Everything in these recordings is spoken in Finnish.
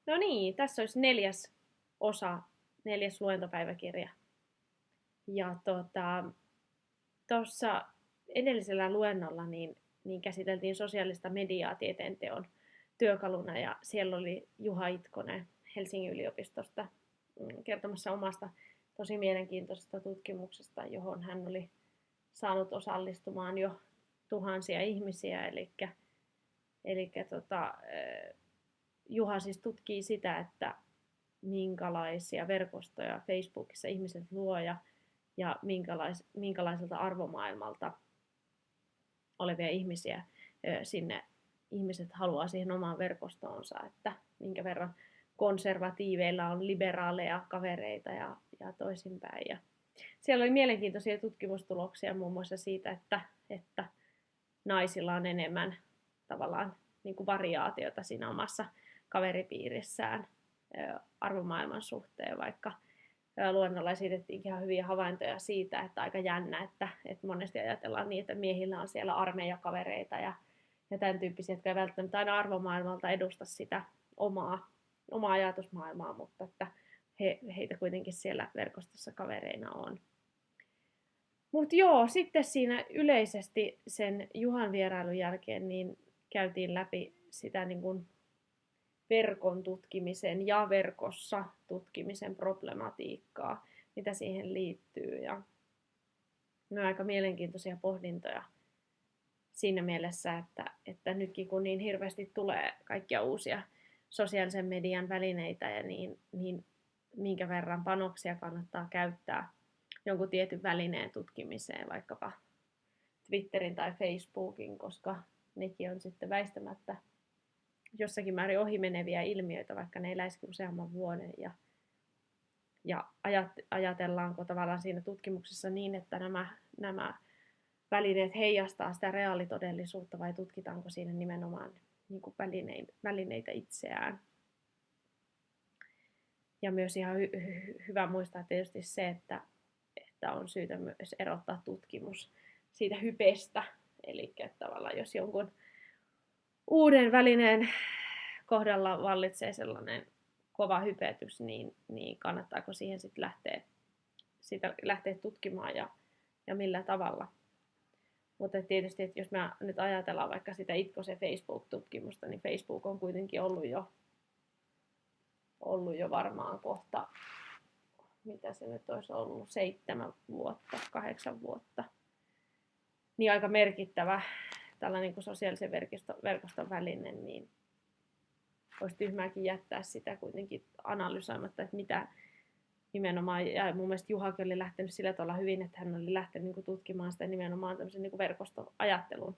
No niin, tässä olisi 4. osa, 4. luentopäiväkirja. Ja tuossa edellisellä luennolla niin käsiteltiin sosiaalista mediaa tieteenteon työkaluna ja siellä oli Juha Itkonen Helsingin yliopistosta kertomassa omasta tosi mielenkiintoisesta tutkimuksesta, johon hän oli saanut osallistumaan jo tuhansia ihmisiä. Juha siis tutkii sitä, että minkälaisia verkostoja Facebookissa ihmiset luo ja minkälaiselta arvomaailmalta olevia ihmisiä sinne ihmiset haluaa siihen omaan verkostoonsa, että minkä verran konservatiiveilla on liberaaleja kavereita ja toisinpäin. Ja siellä oli mielenkiintoisia tutkimustuloksia muun muassa siitä, että naisilla on enemmän tavallaan niin kuin variaatiota siinä omassa kaveripiirissään arvomaailman suhteen, vaikka luennolla esitettiin ihan hyviä havaintoja siitä, että aika jännä, että monesti ajatellaan niin, että miehillä on siellä armeijakavereita ja tämän tyyppisiä, jotka ei välttämättä aina arvomaailmalta edusta sitä omaa ajatusmaailmaa, mutta että heitä kuitenkin siellä verkostossa kavereina on. Mutta joo, sitten siinä yleisesti sen Juhan vierailun jälkeen niin käytiin läpi sitä niin kuin verkon tutkimisen ja verkossa tutkimisen problematiikkaa, mitä siihen liittyy. Ja ne on aika mielenkiintoisia pohdintoja siinä mielessä, että nytkin kun niin hirveästi tulee kaikkia uusia sosiaalisen median välineitä, ja niin minkä verran panoksia kannattaa käyttää jonkun tietyn välineen tutkimiseen, vaikkapa Twitterin tai Facebookin, koska nekin on sitten väistämättä jossakin määrin ohimeneviä ilmiöitä, vaikka ne eläisikin useamman vuoden. Ja ajatellaanko tavallaan siinä tutkimuksessa niin, että nämä välineet heijastaa sitä reaalitodellisuutta vai tutkitaanko siinä nimenomaan niin kuin välineitä itseään. Ja myös ihan hyvä muistaa tietysti se, että on syytä myös erottaa tutkimus siitä hypestä. Eli tavallaan jos jonkun uuden välineen kohdalla vallitsee sellainen kova hypetys, niin kannattaako siihen sitten lähteä tutkimaan ja millä tavalla. Mutta tietysti, että jos me nyt ajatellaan vaikka sitä Itkosen Facebook-tutkimusta, niin Facebook on kuitenkin ollut jo varmaan kohta, mitä se nyt olisi ollut, 7 vuotta, 8 vuotta. Niin aika merkittävä tällainen niin kuin sosiaalisen verkoston väline, niin olisi tyhmääkin jättää sitä kuitenkin analysoimatta, että mitä nimenomaan, ja mun mielestä Juhakin oli lähtenyt sillä tavalla hyvin, että hän oli lähtenyt niin kuin tutkimaan sitä nimenomaan tämmöisen niin kuin verkostoajattelun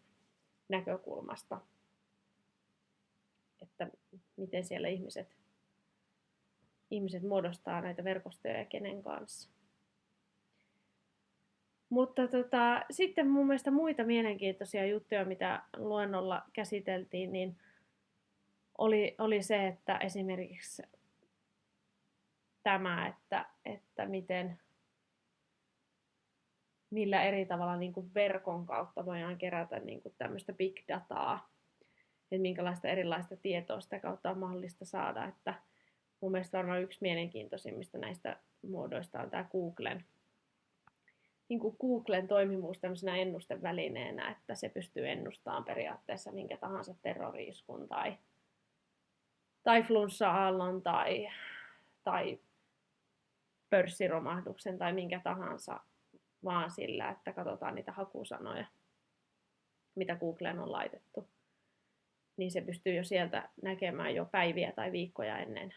näkökulmasta, että miten siellä ihmiset muodostaa näitä verkostoja ja kenen kanssa. Mutta sitten mun mielestä muita mielenkiintoisia juttuja, mitä luennolla käsiteltiin, niin oli se, että esimerkiksi tämä, että millä eri tavalla niin kuin verkon kautta voidaan kerätä niin kuin tämmöistä big dataa, että minkälaista erilaista tietoa sitä kautta on mahdollista saada. Että mun mielestä varmaan yksi mielenkiintoisimmista näistä muodoista on tämä Googlen toimivuus tämmöisenä ennustevälineenä, että se pystyy ennustamaan periaatteessa minkä tahansa terrori-iskun tai flunssa-aallon tai pörssiromahduksen tai minkä tahansa, vaan sillä, että katsotaan niitä hakusanoja, mitä Googleen on laitettu. Niin se pystyy jo sieltä näkemään jo päiviä tai viikkoja ennen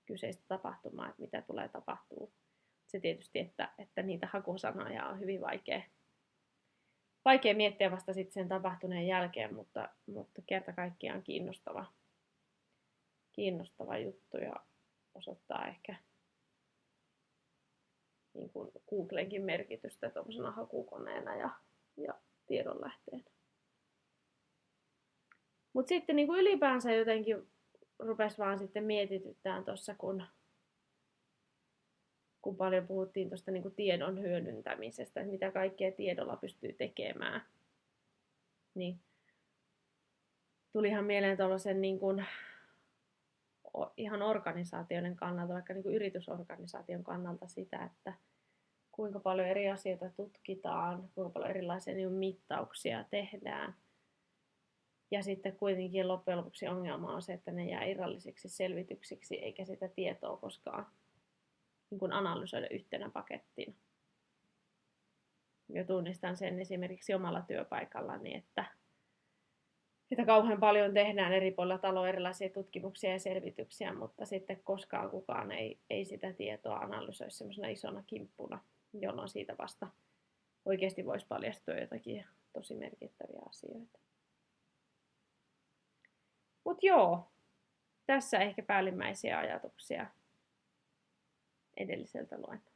kyseistä tapahtumaa, että mitä tulee tapahtuu. Se tietysti, että niitä hakusanoja on hyvin vaikea miettiä vasta sitten sen tapahtuneen jälkeen, mutta kerta kaikkiaan kiinnostava juttu ja osoittaa ehkä niin kuin Googlenkin merkitystä tuollaisena hakukoneena ja tiedonlähteenä. Mutta sitten niin kuin ylipäänsä jotenkin rupesi vaan sitten mietityttään tuossa, kun paljon puhuttiin tuosta niin kuin tiedon hyödyntämisestä, että mitä kaikkea tiedolla pystyy tekemään. Niin tulihan mieleen tuollaisen niin kuin ihan organisaatioiden kannalta, vaikka niin kuin yritysorganisaation kannalta sitä, että kuinka paljon eri asioita tutkitaan, kuinka paljon erilaisia niin mittauksia tehdään. Ja sitten kuitenkin loppujen lopuksi ongelma on se, että ne jää irrallisiksi selvityksiksi, eikä sitä tietoa koskaan niin kuin analysoida yhtenä pakettina. Ja tunnistan sen esimerkiksi omalla työpaikallani, että kauhean paljon tehdään eri puolilla taloa erilaisia tutkimuksia ja selvityksiä, mutta sitten koskaan kukaan ei sitä tietoa analysoi semmoisena isona kimppuna, jolloin siitä vasta oikeasti voisi paljastua jotakin tosi merkittäviä asioita. Mutta joo, tässä ehkä päällimmäisiä ajatuksia edelliseltä luennolta.